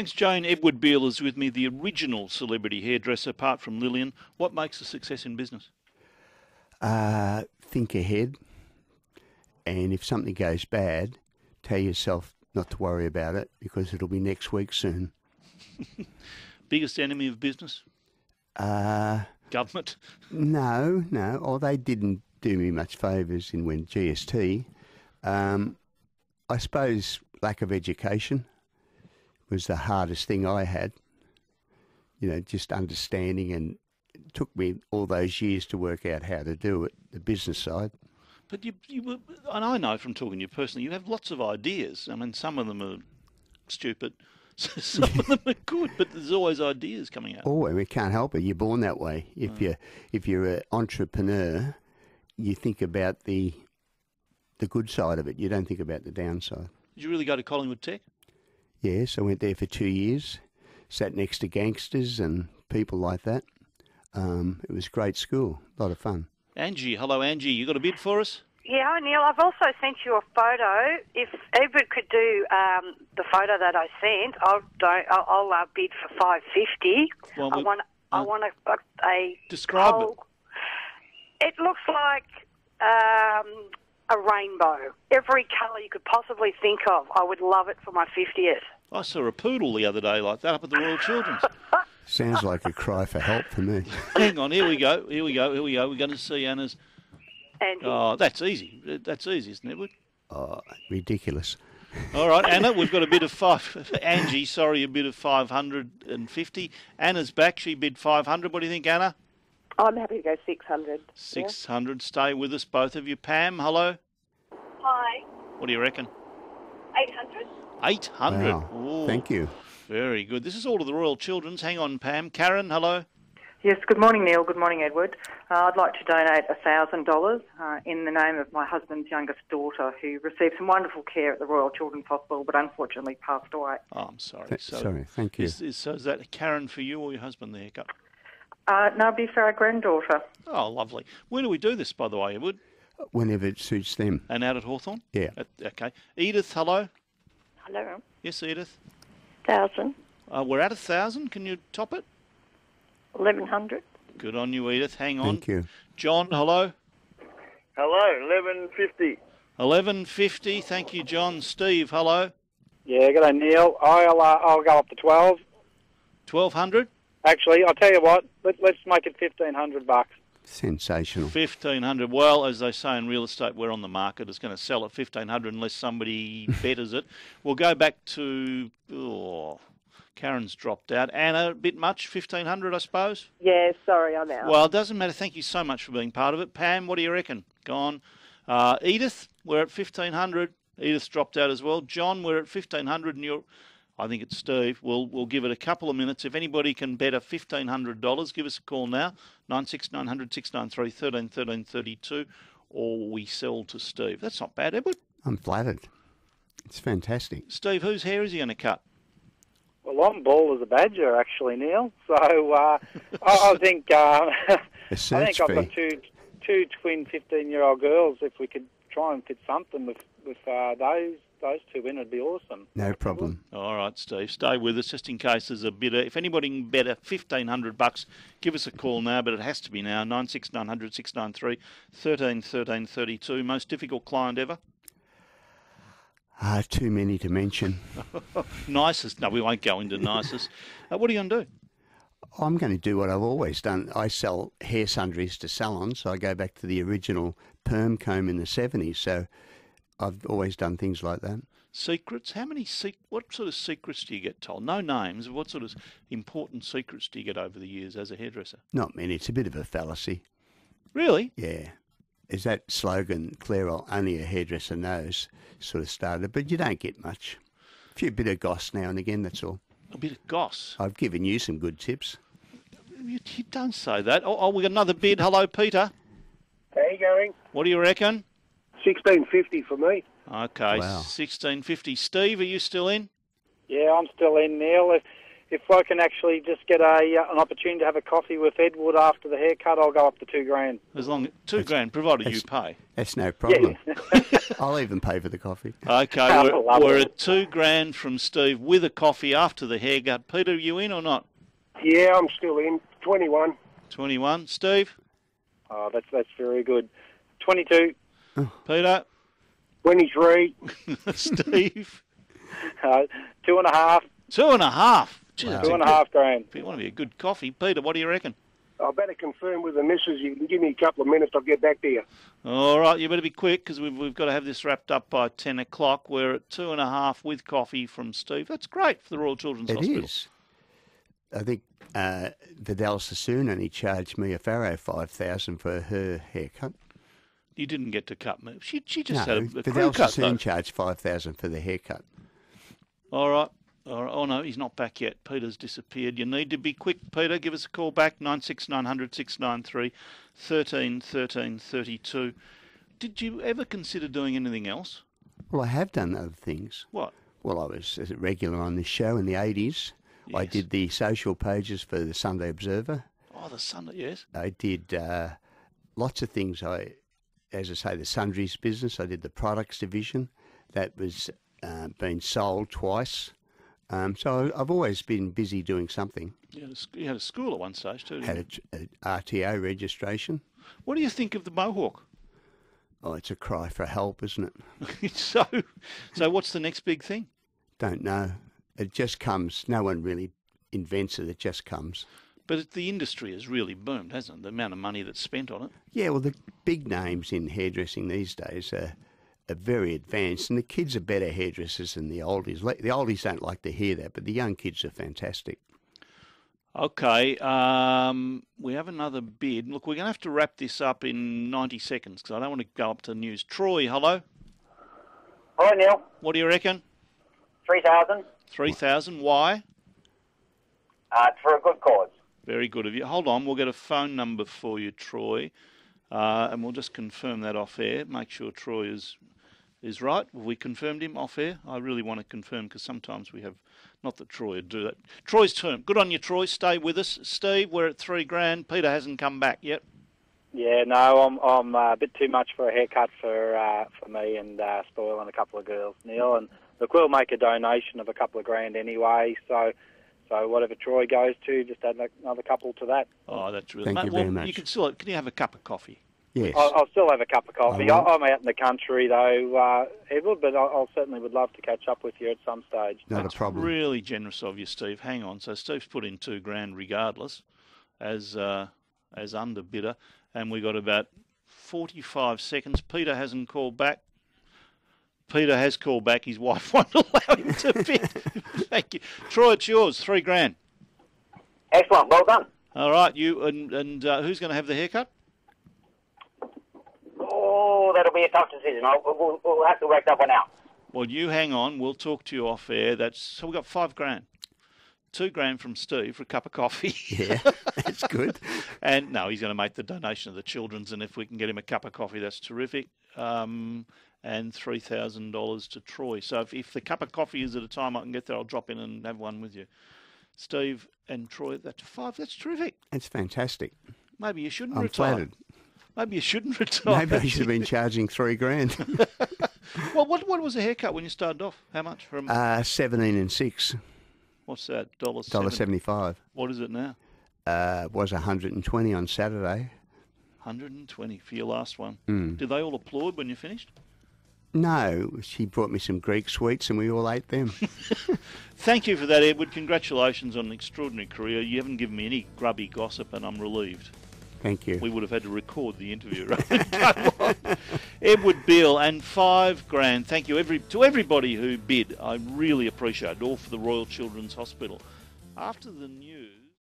Thanks, Jane. Edward Beale is with me, the original celebrity hairdresser, apart from Lillian. What makes a success in business? Think ahead, and if something goes bad, tell yourself not to worry about it because it'll be next week soon. Biggest enemy of business? Government? No. Oh, they didn't do me much favours in when GST. I suppose lack of education was the hardest thing I had. Just understanding, and it took me all those years to work out how to do it, the business side. But you were, and I know from talking to you personally, you have lots of ideas. I mean, some of them are stupid, some of them are good, but there's always ideas coming out. Oh, and we can't help it. You're born that way. If you're an entrepreneur, you think about the good side of it. You don't think about the downside. Did you really go to Collingwood Tech? Yes, I went there for 2 years, sat next to gangsters and people like that. It was a great school, a lot of fun. Angie, hello Angie, you got a bid for us? Yeah, hi Neil. I've also sent you a photo. If Edward could do the photo that I sent, I'll bid for $550. Well, I want a describe it. It looks like a rainbow. Every colour you could possibly think of. I would love it for my 50th. I saw a poodle the other day like that up at the Royal Children's. Sounds like a cry for help for me. Hang on, here we go. We're going to see Anna's. Angie. Oh, that's easy. That's easy, isn't it, Edward? Oh, ridiculous. All right, Anna, we've got a bid of Angie, sorry, a bid of 550. Anna's back. She bid 500. What do you think, Anna? I'm happy to go 600. 600. Yeah. Stay with us, both of you. Pam, hello. Hi. What do you reckon? 800. 800. Wow. Ooh, thank you. Very good. This is all of the Royal Children's. Hang on, Pam. Karen, hello. Yes, good morning, Neil. Good morning, Edward. I'd like to donate $1,000 in the name of my husband's youngest daughter, who received some wonderful care at the Royal Children's Hospital, but unfortunately passed away. Oh, I'm sorry. Sorry, thank you. So is that Karen for you or your husband, the haircut? No, it'd be for our granddaughter. Oh, lovely. Where do we do this, by the way, Edward? Whenever it suits them. And out at Hawthorn? Yeah. Okay. Edith, hello. Hello. Yes, Edith. 1,000. We're at 1,000. Can you top it? 1,100. Good on you, Edith. Hang on. Thank you. John, hello. Hello, 1150. 1150. Thank you, John. Steve, hello. Yeah, good day, Neil. I'll go up to 12. 1,200. Actually, I'll tell you what. Let's make it $1,500. Sensational. 1,500. Well, as they say in real estate, we're on the market. It's going to sell at 1,500 unless somebody betters it. We'll go back to. Karen's dropped out. Anna, a bit much, 1,500, I suppose? Yeah, sorry, I'm out. Well, it doesn't matter. Thank you so much for being part of it. Pam, what do you reckon? Gone. Edith, we're at 1,500. Edith's dropped out as well. John, we're at 1,500, and I think it's Steve. We'll give it a couple of minutes. If anybody can bet a $1,500, give us a call now, 96900 693 13 13 32, or we sell to Steve. That's not bad, Edward. I'm flattered. It's fantastic. Steve, whose hair is he going to cut? Well, I'm bald as a badger, actually, Neil. So I think I've got two twin 15-year-old girls. If we could try and fit something with those two in, it'd be awesome. No problem. All right, Steve, stay with us just in case there's a bidder. If anybody can bet $1,500, give us a call now, but it has to be now, 96900 693 13 13 32. Most difficult client ever? Too many to mention. Nicest? No, we won't go into nicest. What are you going to do? I'm going to do what I've always done. I sell hair sundries to salons, so I go back to the original perm comb in the 70s, so I've always done things like that. Secrets? What sort of secrets do you get told? No names. What sort of important secrets do you get over the years as a hairdresser? Not many. It's a bit of a fallacy. Really? Yeah. Is that slogan, Claire, only a hairdresser knows, sort of started, but you don't get much. A few bit of goss now and again, that's all. A bit of goss? I've given you some good tips. You don't say that. Oh, we got another bid. Hello, Peter. How you going? What do you reckon? 1650 for me. Okay, Wow. 1650. Steve, are you still in? Yeah, I'm still in, Neil. if I can actually just get an opportunity to have a coffee with Edward after the haircut, I'll go up to $2,000. As long as $2,000, provided you pay. That's no problem. Yeah. I'll even pay for the coffee. Okay, we're at $2,000 from Steve with a coffee after the haircut. Peter, are you in or not? Yeah, I'm still in. 21. 21. Steve? Oh, that's very good. 22. Peter? 23. Steve? 2.5. 2.5. Gee, Wow. that's a $2,500. If you want to be a good coffee. Peter, what do you reckon? I better confirm with the missus. You can give me a couple of minutes, I'll get back to you. All right, you better be quick because we've got to have this wrapped up by 10 o'clock. We're at 2.5 with coffee from Steve. That's great for the Royal Children's Hospital. It is. I think Vidal Sassoon only charged me a Faro $5,000 for her haircut. You didn't get to cut me. She just No, had a Vidal crew cut, Sassoon though. charged $5,000 for the haircut. All right. Oh, no, he's not back yet. Peter's disappeared. You need to be quick, Peter. Give us a call back, 96900 693 13 13 32. Did you ever consider doing anything else? Well, I have done other things. What? Well, I was a regular on this show in the 80s. Yes. I did the social pages for the Sunday Observer. Oh, the Sunday, yes. I did lots of things. As I say, the sundries business. I did the products division. That was been sold twice. So I've always been busy doing something. You had a school at one stage too, didn't Had a RTO registration. What do you think of the Mohawk? Oh, it's a cry for help, isn't it? So what's the next big thing? Don't know. It just comes. No one really invents it. It just comes. But the industry has really boomed, hasn't it? The amount of money that's spent on it. Yeah, well, the big names in hairdressing these days are very advanced, and the kids are better hairdressers than the oldies. The oldies don't like to hear that, but the young kids are fantastic. Okay, we have another bid. Look, we're going to have to wrap this up in 90 seconds because I don't want to go up to the news. Troy, hello. Hello, Neil. What do you reckon? 3,000. 3,000. Why? For a good cause. Very good of you. Hold on, we'll get a phone number for you, Troy, and we'll just confirm that off air. Make sure Troy is right. Have we confirmed him off air? I really want to confirm because sometimes we have, not that Troy would do that. Troy's turn. Good on you, Troy. Stay with us. Steve, we're at $3,000. Peter hasn't come back yet. Yeah, no, I'm a bit too much for a haircut for me and spoiling a couple of girls, Neil. And look, we'll make a donation of a couple of grand anyway, so whatever Troy goes to, just add another couple to that. Oh, that's really... Thank you very much. You can still... Can you have a cup of coffee? Yes. I'll still have a cup of coffee. I'm out in the country, though, Edward, but I certainly would love to catch up with you at some stage. Not a problem. Really generous of you, Steve. Hang on. So Steve's put in $2,000 regardless as underbidder, and we got about 45 seconds. Peter hasn't called back. Peter has called back. His wife won't allow him to bid. Thank you. Troy, it's yours. $3,000. Excellent. Well done. All right. You and who's going to have the haircut? Oh, that'll be a tough decision. We'll have to work that one out. Well, you hang on. We'll talk to you off air. So we got $5,000. $2,000 from Steve for a cup of coffee. Yeah, that's good. And no, he's going to make the donation of the children's, and if we can get him a cup of coffee, that's terrific. And $3,000 to Troy. So if the cup of coffee is at a time I can get there, I'll drop in and have one with you. Steve and Troy, that's $5,000. That's terrific. It's fantastic. Maybe you shouldn't I'm retire. flattered. Maybe you shouldn't retire. Maybe I should have been charging $3,000. Well, what was a haircut when you started off? How much? From 17 and 6. What's that? $1.75. What is it now? Was 120 on Saturday. 120 for your last one. Mm. Did they all applaud when you finished? No, she brought me some Greek sweets and we all ate them. Thank you for that, Edward. Congratulations on an extraordinary career. You haven't given me any grubby gossip, and I'm relieved. Thank you. We would have had to record the interview. Right? Edward Beale and $5,000. Thank you to everybody who bid. I really appreciate it, all for the Royal Children's Hospital. After the news.